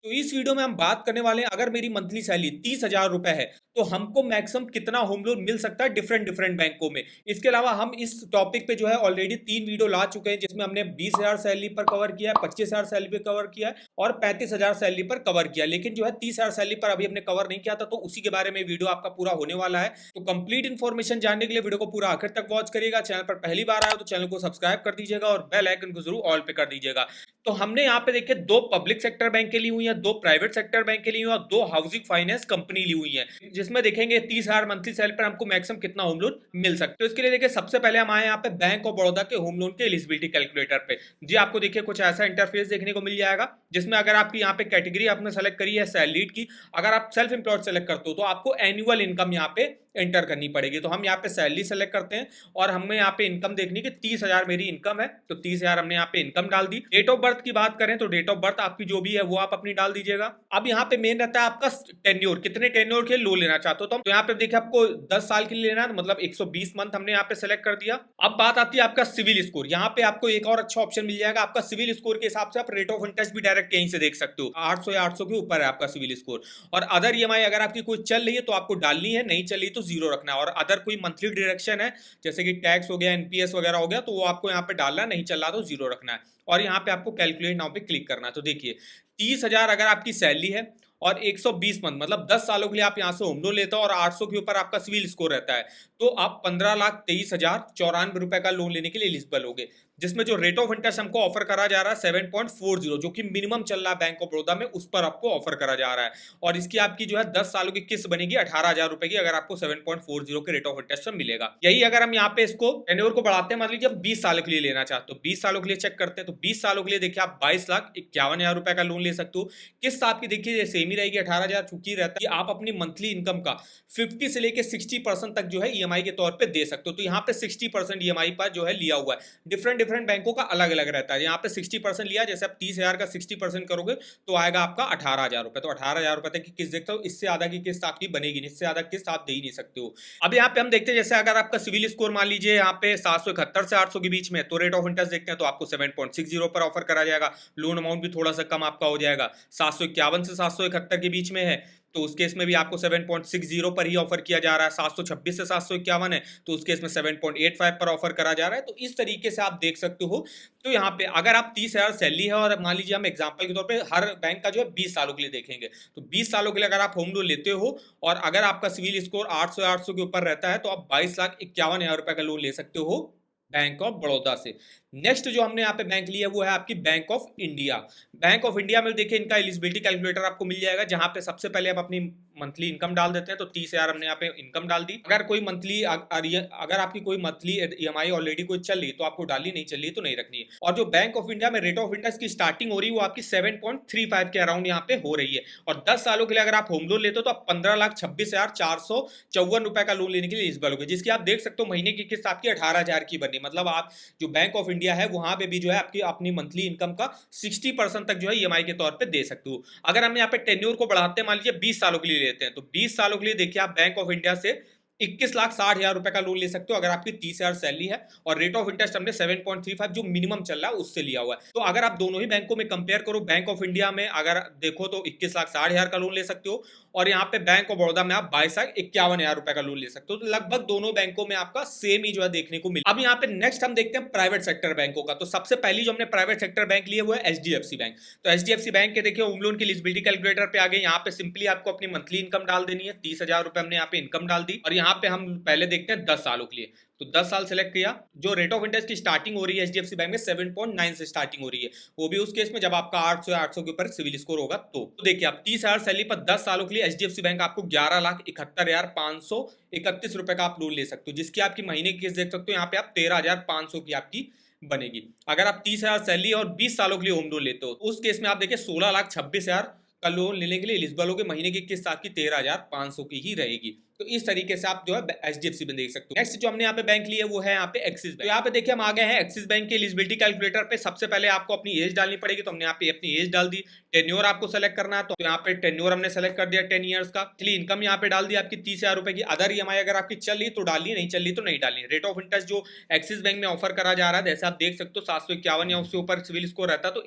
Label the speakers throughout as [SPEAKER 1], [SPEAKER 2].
[SPEAKER 1] तो इस वीडियो में हम बात करने वाले हैं, अगर मेरी मंथली सैलरी 30,000 रुपए है तो हमको मैक्सिमम कितना होम लोन मिल सकता है डिफरेंट डिफरेंट बैंकों में। इसके अलावा हम इस टॉपिक पे जो है ऑलरेडी 3 वीडियो ला चुके हैं, जिसमें हमने 20,000 सैलरी पर कवर किया है, 25,000 सैलरी पर कवर किया है और 35,000 सैलरी पर कवर किया। लेकिन जो है 30,000 सैलरी पर अभी हमने कवर नहीं किया था, तो उसी के बारे में वीडियो आपका पूरा होने वाला है। तो कंप्लीट इन्फॉर्मेशन जानने के लिए वीडियो को पूरा आखिर तक वॉच करिएगा। चैनल पर पहली बार आए हो तो चैनल को सब्सक्राइब कर दीजिएगा और बेल आइकन को जरूर ऑल पे कर दीजिएगा। तो हमने यहाँ पे देखिए 2 पब्लिक सेक्टर बैंक ली हुई है, 2 प्राइवेट सेक्टर बैंक ली हुई है और 2 हाउसिंग फाइनेंस कंपनी ली हुई है, जिसमें देखेंगे 30,000 मंथली सैलरी पर हमको मैक्सिमम कितना होम लोन मिल सकता है। तो इसके लिए देखिए सबसे पहले हम आए यहाँ पे बैंक ऑफ बड़ौदा के होम लोन के एलिजिबिलिटी कैलकुलेटर पे। जी आपको देखिए कुछ ऐसा इंटरफेस देखने को मिल जाएगा, जिसमें अगर आपकी यहाँ पे कैटेगरी आपने सेलेक्ट करी है सैलरीड की, अगर आप सेल्फ एम्प्लॉयड सेलेक्ट करते हो तो आपको एनुअल इनकम यहाँ पे एंटर करनी पड़ेगी। तो हम यहाँ पे सैलरी सेलेक्ट करते हैं और हमें यहाँ पे इनकम देखनी कि 30,000 मेरी इनकम है, तो 30,000 हमने यहाँ पे इनकम डाल दी। डेट ऑफ बर्थ की बात करें तो डेट ऑफ बर्थ आपकी जो भी है वो आप अपनी डाल दीजिएगा। अब यहाँ पे मेन रहता है आपका टेन्योर, कितने टेन्योर के लोन लेना चाहते हो। तो यहाँ पे देखिए आपको 10 साल के लिए लेना है, मतलब 120 मंथ हमने यहाँ पे सेलेक्ट कर दिया। अब बात आती है आपका सिविल स्कोर। यहाँ पे आपको एक और अच्छा ऑप्शन मिल जाएगा, आपका सिविल स्कोर के हिसाब से आप रेट ऑफ इंटरेस्ट भी डायरेक्ट यहीं से देख सकते हो। 800 या 800 के ऊपर है आपका सिविल स्कोर। और अदर ईएमआई अगर आपकी कोई चल रही है तो आपको डालनी है, नहीं चल रही तो जीरो रखना है। और अदर कोई मंथली डिडक्शन है, जैसे कि टैक्स हो गया, एनपीएस वगैरह हो गया, तो वो आपको यहाँ पे डालना, नहीं चल रहा तो जीरो रखना है। और यहाँ पे आपको कैलकुलेट नाउ पे क्लिक करना है। तो देखिए 30,000 अगर आपकी सैलरी है और 120 मंथ मतलब 10 सालों के लिए आप यहाँ से होम लोन लेते हो और 800 के ऊपर आपका सिविल स्कोर रहता है, तो आप 15,23,094 रुपए का लोन लेने के लिए एलिजिबल होगे। जिसमें जो रेट ऑफ इंटरेस्ट हमको ऑफर करा जा रहा है 7.40, जो कि मिनिमम चल रहा है बैंक ऑफ बड़ौदा में, उस पर आपको ऑफर करा जा रहा है। और इसकी आपकी जो है 10 सालों की किस्त बनेगी 18,000 रुपए की, अगर आपको 7.40 के रेट ऑफ इंटरेस्ट में मिलेगा। यही अगर हम यहाँ पे इसको टेन्योर को बढ़ाते हैं, मान लीजिए 20 सालों के लिए लेना चाहते हो, 20 सालों के लिए चेक करते हैं, तो 20 सालों के लिए देखिए आप 22,51,000 रुपए का लोन ले सकते हो। किस्त आपकी देखिए सेम ही रहेगी 18,000, चूंकि रहता है आप अपनी मंथली इनकम का 50 से लेके 60% तक जो है ईएमआई के तौर पे दे सकते हो। तो यहाँ पे 60% ईएमआई पर जो है लिया हुआ है। डिफरेंट डिफरेंट बैंकों का अलग अलग रहता है। यहाँ पे 60% लिया, जैसे आप 30,000 का 60% करोगे तो आएगा आपका 18,000 रुपए। तो 18,000 रुपए तक की किस्त देखते हो, इससे ज्यादा की किस्त आपकी बनेगी नहीं, इससे ज्यादा किस्त आप दे ही नहीं सकते हो। अब यहाँ पे हम देखते हैं, जैसे अगर आपका सिविल स्कोर मान लीजिए यहाँ पे 771 से 800 के बीच में, तो रेट ऑफ इंटरेस्ट देखते हैं तो आपको 7.60 पर ऑफर करा जाएगा। लोन अमाउंट भी थोड़ा सा कम आपका हो जाएगा। 751 से 771 के बीच में है तो उस केस में भी आपको 7.60 पर ही ऑफर किया जा रहा है। 726 से 751 है तो उस केस में 7.85 पर ऑफर करा जा रहा है। तो इस तरीके से आप देख सकते हो। तो यहाँ पे अगर आप 30,000 सैलरी है और मान लीजिए हम एग्जांपल के तौर पे हर बैंक का जो है 20 सालों के लिए देखेंगे, तो 20 सालों के लिए अगर आप होम लोन लेते हो और अगर आपका सिविल स्कोर 800 के ऊपर रहता है, तो आप 22,51,000 रुपए का लोन ले सकते हो बैंक ऑफ बड़ौदा से। नेक्स्ट जो हमने यहाँ पे बैंक लिया है वो है आपकी bank of India. Bank of India में देखिए इनका एलिजिबिलिटी कैलकुलेटर आपको मिल जाएगा, जहां पे सबसे पहले आप अपनी मंथली इनकम डाल देते हैं। तो 30,000 हमने यहाँ पे इनकम डाल दी। अगर कोई मंथली अगर आपकी कोई मंथली ईएमआई ऑलरेडी कोई चल रही तो आपको डालनी, नहीं चल रही तो नहीं रखनी है। और जो बैंक ऑफ इंडिया में रेट ऑफ इंटरेस्ट की स्टार्टिंग हो रही है वो आपकी 7.35 के अराउंड यहाँ पे हो रही है। और 10 सालों के लिए अगर आप होम लोन लेते हो तो आप 15,26,454 रुपए का लोन लेने के लिए एलिजिबल होगे, जिसकी आप देख सकते हो महीने की किस्त आपकी 18,000 की बनी। मतलब आप जो बैंक ऑफ इंडिया है वहां पे भी जो है आपकी अपनी मंथली इनकम का 60% तक जो है ईएमआई के तौर पे दे सकते हो। अगर हम यहाँ पे टेन्योर को बढ़ाते हैं, मान लीजिए 20 सालों के लिए लेते हैं, तो 20 सालों के लिए देखिए आप बैंक ऑफ इंडिया से 21,60,000 रुपए का लोन ले सकते हो, अगर आपकी 30,000 सैलरी है। और रेट ऑफ इंटरेस्ट हमने 7.35 जो मिनिमम चल रहा है उससे लिया हुआ है। तो अगर आप दोनों ही बैंकों में कंपेयर करो, बैंक ऑफ इंडिया में अगर देखो तो 21,60,000 का लोन ले सकते हो और यहाँ पे बैंक ऑफ बड़ौदा में आप 22,51,000 रुपए का लोन ले सकते हो। तो लगभग दोनों बैंकों में आपका सेम ही जो है देखने को मिला। अब यहाँ पे नेक्स्ट हम देखते हैं प्राइवेट सेक्टर बैंकों का। तो सबसे पहली जो हमने प्राइवेट सेक्टर बैंक लिए हुआ है एचडीएफसी बैंक। तो एचडीएफसी बैंक के देखिए होम लोन की एलिजिबिलिटी कैलकुलेटर पे आ गए। यहाँ पे सिंपली आपको अपनी मंथली इनकम डाल देनी है। 30,000 रुपए हमने यहाँ पे इनकम डाल दी और यहाँ पे हम पहले देखते हैं 10 सालों के लिए। तो 10 साल सेलेक्ट किया। जो रेट ऑफ इंटरेस्ट की स्टार्टिंग हो रही है एचडीएफसी बैंक में 7.9 से स्टार्टिंग हो रही है, वो भी उस केस में जब आपका 800 के ऊपर सिविल स्कोर होगा। तो देखिए आप 30,000 सैलरी पर 10 सालों के लिए एचडीएफसी बैंक आपको 11,71,531 रुपए का आप लोन ले सकते हो, जिसकी आपकी महीने की किस्त देख सकते हो यहाँ पे आप 13,500 की आपकी बनेगी। अगर आप 30,000 सैलरी और 20 सालों के लिए होम लोन लेते हो तो उस केस में आप देखिए 16,26,000 का लोन लेने के लिए एलिजिबल होगे। महीने की किस्त आपकी 13,500 की ही रहेगी। तो इस तरीके से आप जो है एचडीएफसी में देख सकते हो। नेक्स्ट जो हमने यहाँ पे बैंक लिया है वो है यहाँ पे एक्सिस बैंक। तो यहाँ पे देखिए हम आ गए हैं एक्सिस बैंक के एलिजिबिलिटी कैलकुलेटर पे। सबसे पहले आपको अपनी एज डालनी पड़ेगी, तो हमने यहाँ पे अपनी एज डाल दी। टेन्योर आपको सेलेक्ट करना है, तो यहाँ पे टेन्योर हमने सेलेक्ट कर दिया 10 ईयर्स का। चलिए इनकम यहाँ पे डाल दी आपकी 30,000 रुपए की। अदर ईएमआई अगर आपकी चल रही तो डालिए, नहीं चल रही तो नहीं डालिए। रेट ऑफ इंटरेस्ट जो एक्सिस बैंक में ऑफर करा जा रहा है, जैसे आप देख सकते हो 751 या उससे ऊपर सिविल स्कोर रहता है तो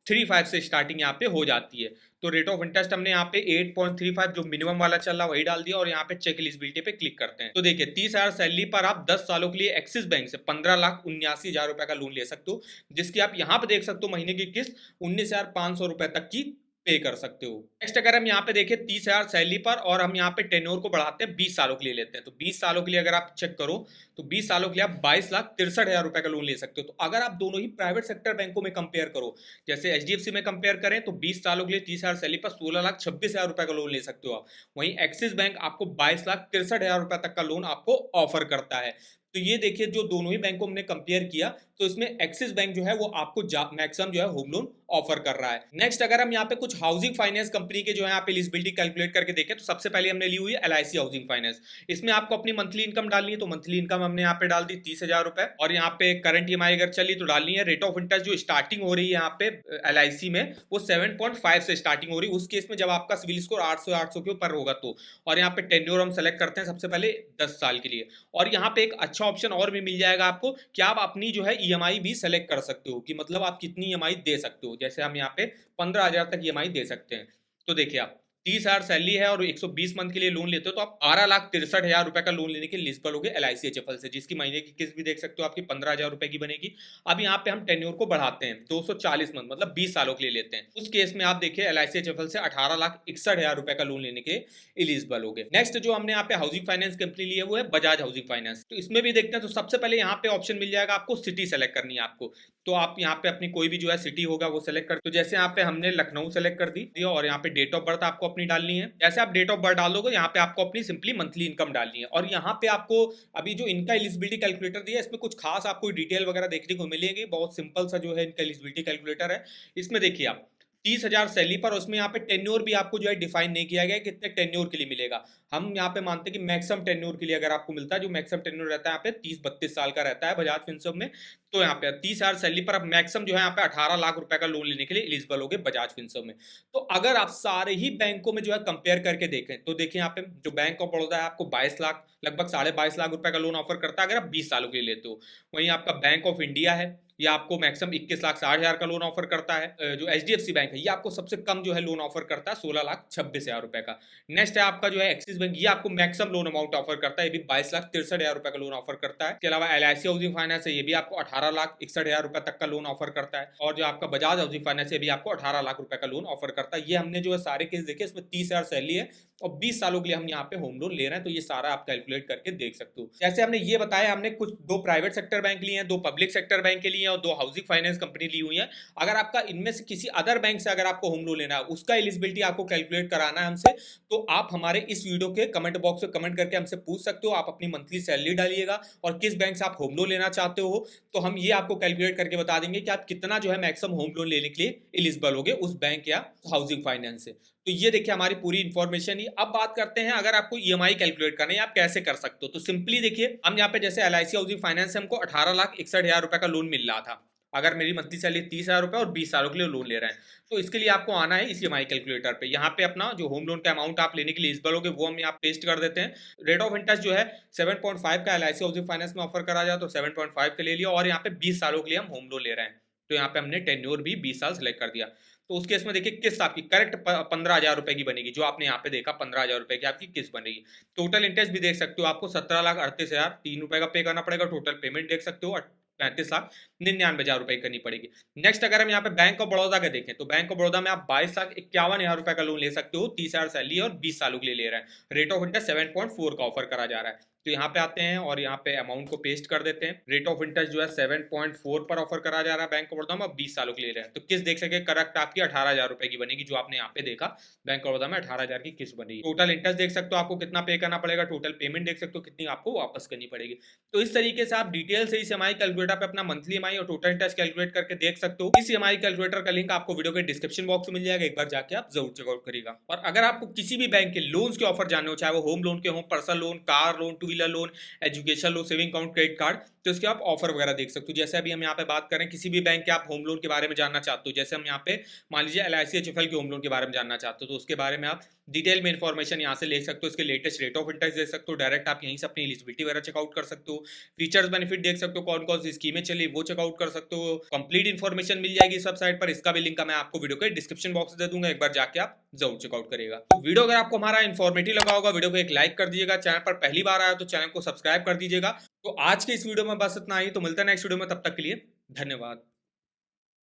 [SPEAKER 1] 8.35 से स्टार्टिंग यहाँ पे हो जाती है। तो रेट ऑफ इंटरेस्ट हमने यहाँ पे 8.35 जो मिनिमम वाला चल रहा है वही डाल दिया और यहाँ पे चेक एलिजिबिलिटी पे क्लिक करते हैं। तो देखिए 30,000 सैलरी पर आप 10 सालों के लिए एक्सिस बैंक से 15,79,000 रुपए का लोन ले सकते हो, जिसकी आप यहाँ पे देख सकते हो महीने की किस्त 19,500 रुपए तक की पे कर सकते हो। नेक्स्ट अगर हम यहाँ पे देखें 30,000 सैलरी पर और हम यहाँ पे टेन्योर को बढ़ाते हैं 20 सालों के लिए लेते हैं, तो 20 सालों के लिए अगर आप चेक करो तो 20 सालों के लिए आप 22,63,000 रुपए का लोन ले सकते हो। तो अगर आप दोनों ही प्राइवेट सेक्टर बैंकों में कंपेयर करो, जैसे एचडीएफसी में कंपेयर करें तो 20 सालों के लिए 30,000 सैलरी पर 16,26,000 रुपए का लोन ले सकते हो आप। वहीं एक्सिस बैंक आपको 22,63,000 रुपए तक का लोन आपको ऑफर करता है। तो ये देखिए जो दोनों ही बैंकों हमने कंपेयर किया तो इसमें एक्सिस बैंक जो है वो आपको मैक्सिमम जो है होम लोन ऑफर कर रहा है। नेक्स्ट अगर हम यहाँ पे कुछ हाउसिंग फाइनेंस कंपनी के जो है यहाँ पे एलिजिबिलिटी कैलकुलेट करके देखें तो सबसे पहले हमने ली हुई है एलआईसी हाउसिंग फाइनेंस। इसमें आपको अपनी मंथली इनकम डालनी है, तो मंथली इनकम हमने यहाँ पे डाल दी 30,000 रुपए और यहाँ पे करंट ईएमआई अगर चली तो डालनी है। रेट ऑफ इंटरेस्ट जो स्टार्टिंग हो रही है यहाँ पे एलआईसी में वो 7.5 से स्टार्टिंग हो रही है, उस केस में जब आपका सिविल स्कोर 800 के ऊपर होगा तो। और यहाँ पे टेन्योर हम सेलेक्ट करते हैं सबसे पहले 10 साल के लिए। और यहाँ पे एक अच्छा ऑप्शन और भी मिल जाएगा आपको कि आप अपनी जो है ईएमआई भी सेलेक्ट कर सकते हो कि मतलब आप कितनी ईएमआई दे सकते हो। जैसे हम यहाँ पे 15,000 तक ईएमआई दे सकते हैं। तो देखिए आप 30,000 सैलरी है और 120 मंथ के लिए लोन लेते हो तो आप 12,63,000 रुपए का लोन लेने के एलिजिबल होगे एलआईसी एचएफएल से, जिसकी महीने की किस्त भी देख सकते हो आपकी 15,000 रुपए की बनेगी। अब यहाँ पे हम टेन्योर को बढ़ाते हैं 240 मंथ मतलब 20 सालों के लिए लेते हैं। उस केस में आप देखिए एलआईसी एचएफएल से 18,61,000 रुपए का लोन लेने के एलिजिबल होगे। नेक्स्ट जो हमने यहाँ पे हाउसिंग फाइनेंस कंपनी ली है वो है बजाज हाउसिंग फाइनेंस। तो इसमें भी देखते हैं तो सबसे पहले यहाँ पे ऑप्शन मिल जाएगा आपको सिटी सेलेक्ट करनी है आपको। तो आप यहाँ पे अपनी कोई भी जो है सिटी होगा वो सेलेक्ट कर, तो जैसे यहाँ पे हमने लखनऊ सेलेक्ट कर दी और यहाँ पे डेट ऑफ बर्थ आपको अपनी डालनी है। जैसे आप डेट ऑफ बर्थ डाल दोगे यहाँ पे आपको अपनी सिंपली मंथली इनकम डालनी है। और यहाँ पे आपको अभी जो इनका एलिजिबिलिटी कैलकुलेटर दिया है इसमें कुछ खास आपको डिटेल वगैरह देखने को मिलेगी। बहुत सिंपल सा जो है इनका एलिजिबिलिटी कैलकुलेटर है। इसमें देखिए आप 30,000 सैलरी पर उसमें यहाँ पे टेन्योर भी आपको जो है डिफाइन नहीं किया गया कितने टेन्योर के लिए मिलेगा। हम यहाँ पे मानते हैं कि मैक्सिमम टेन्योर के लिए अगर आपको मिलता है, जो मैक्सिमम टेन्योर रहता है यहाँ पे 30-32 साल का रहता है बजाज फिनसर्व में। तो यहाँ पे 30,000 सैलरी पर आप मैक्सिमम जो है यहाँ पे 18 लाख रुपए का लोन लेने के लिए एलिजिबल होगे बजाज फिनसर्व में। तो अगर आप सारे ही बैंकों में जो है कंपेयर करके देखें तो देखिए यहाँ पे जो बैंक ऑफ बड़ौदा है आपको 22 लाख लगभग 22.5 लाख रुपए का लोन ऑफर करता है अगर आप 20 सालों के लिए लेते हो। वहीं आपका बैंक ऑफ इंडिया है ये आपको मैक्सिमम 21,60,000 का लोन ऑफर करता है। जो एचडीएफसी बैंक है ये आपको सबसे कम जो है लोन ऑफर करता है 16,26,000 रुपए का। नेक्स्ट है आपका जो है एक्सिस बैंक, ये आपको मैक्सिमम लोन अमाउंट ऑफर करता है, ये भी 22,63,000 रुपए का लोन ऑफर करता है। इसके अलावा एलआईसी हाउसिंग फाइनेंस है ये भी आपको 18,61,000 रुपए तक का लोन ऑफर करता है। और जो आपका बजाज हाउसिंग फाइनेंस है भी आपको 18 लाख रुपए का लोन ऑफर करता है। ये हमने जो है सारे केस देखे, इसमें 30,000 सैलरी है और 20 सालों के लिए हम यहाँ पे होम लोन ले रहे हैं। तो ये सारा आप कैलकुलेट करके देख सकते हो। जैसे हमने ये बताया हमने कुछ 2 प्राइवेट सेक्टर बैंक लिए हैं, 2 पब्लिक सेक्टर बैंक के लिए हैं और 2 हाउसिंग फाइनेंस कंपनी ली हुई है। अगर आपका इनमें से किसी अदर बैंक से अगर आपको होम लोन लेना है, उसका एलिजिबिलिटी आपको कैलकुलेट कराना है हमसे, तो आप हमारे इस वीडियो के कमेंट बॉक्स में कमेंट करके हमसे पूछ सकते हो। आप अपनी मंथली सैलरी डालिएगा और किस बैंक से आप होम लोन लेना चाहते हो, तो हम ये आपको कैलकुलेट करके बता देंगे कि आप कितना जो है मैक्सिमम होम लोन लेने के लिए एलिजिबल होगे उस बैंक या हाउसिंग फाइनेंस से। तो ये देखिए हमारी पूरी इंफॉर्मेशन ही। अब बात करते हैं अगर आपको ईएमआई कैलकुलेट करना है आप कैसे कर सकते हो। तो सिंपली देखिए हम यहाँ पे जैसे एलआईसी हाउसिंग फाइनेंस से हमको 18,61,000 रुपए का लोन मिल रहा था, अगर मेरी मंथली सैलरी 30,000 रुपए और 20 सालों के लिए लोन ले रहे हैं, तो इसके लिए आपको आना है इस ईएमआई कैलकुलेटर पे। यहाँ पे अपना जो होम लोन का अमाउंट आप लेने के लिए एलिजिबल होगे वो हम यहाँ पेस्ट कर देते हैं। रेट ऑफ इंटरेस्ट जो है 7.5 का एलआईसी हाउसिंग फाइनेंस में ऑफर करा जाए तो 7.5 के ले लिया और यहाँ पे 20 सालों के लिए हम होम लोन ले रहे हैं, तो यहाँ पे हमने टेन्योर भी 20 साल सेलेक्ट कर दिया। तो उस केस में देखिए किस्त आपकी करेक्ट 15,000 रुपए की बनेगी, जो आपने यहाँ पे देखा 15,000 रुपए की आपकी किस्त बनेगी। टोटल इंटरेस्ट भी देख सकते हो आपको 17,38,003 रुपए का पे करना पड़ेगा। टोटल पेमेंट देख सकते हो 35,99,000 रुपए करनी पड़ेगी। नेक्स्ट अगर हम यहाँ पे बैंक ऑफ बड़ौदा का देखें तो बैंक ऑफ बड़ौदा में आप 22,51,000 रुपए का लोन ले सकते हो, 30,000 सैलरी और 20 सालों के लिए ले रहे हैं। रेट ऑफ इंटरेस्ट 7.4 का ऑफर करा जा रहा है। तो यहाँ पे आते हैं और यहाँ पे अमाउंट को पेस्ट कर देते हैं। रेट ऑफ इंटरेस्ट जो है 7.4 पर ऑफर करा जा रहा है बैंक ऑफ बड़ौदा में, 20 सालों के लिए ले रहे हैं। तो किस्त देख सके करेक्ट आपकी 18,000 रुपए की बनेगी, जो आपने यहाँ पे देखा बैंक ऑफ बड़ौदा में 18,000 की किस्त बनेगी। टोटल इंटरेस्ट देख सकते हो आपको कितना पे करना पड़ेगा, टोटल पेमेंट देख सकते हो कितनी आपको वापस करनी पड़ेगी। तो इस तरीके से आप डिटेल से इस ईएमआई कैलकुलेटर पे अपना मंथली ईएमआई और टोटल इंटरेस्ट कैलकुलेट करके देख सकते हो। इस ईएमआई कैलकुलेटर का लिंक आपको वीडियो के डिस्क्रिप्शन बॉक्स में मिल जाएगा, एक बार जाके आप जरूर चेकआउट करिएगा। और अगर आपको किसी भी बैंक के लोन्स के ऑफर जानने हो, चाहे वो होम लोन के हो, personal loan, car loan, two wheeler loan, education loan, saving account, credit card, तो इसके आप ऑफर वगैरह देख सकते हो। जैसे अभी हम यहाँ पे बात करें किसी भी बैंक के आप होम लोन के बारे में जानना चाहते हो, जैसे हम यहाँ पे मान लीजिए LIC HFL के होम लोन के बारे में जानना चाहते हो, तो उसके बारे में आप डिटेल में इन्फॉर्मेशन यहाँ से ले सकते हो, इसके लेटेस्ट रेट ऑफ इंटरेस्ट देख सकते हो, डायरेक्ट आप यहीं से अपनी एलिजिबिलिटी वगैरह चेकआउट कर सकते हो, फीचर्स बेनिफिट देख सकते हो, कौन कौन सी स्कीमें चली वो चेकआउट कर सकते हो, कंप्लीट इन्फॉर्मेशन मिल जाएगी सब साइट पर। इसका भी लिंक मैं आपको वीडियो के डिस्क्रिप्शन बॉक्स में दे दूंगा, एक बार जाके आप जरूर चेकआउट करिएगा। तो वीडियो अगर आपको हमारा इन्फॉर्मेटिव लगा होगा, वीडियो को एक लाइक कर दीजिएगा, चैनल पर पहली बार आया तो चैनल को सब्सक्राइब कर दीजिएगा। तो आज के इस वीडियो में बस इतना ही, तो मिलता है नेक्स्ट वीडियो में, तब तक के लिए धन्यवाद।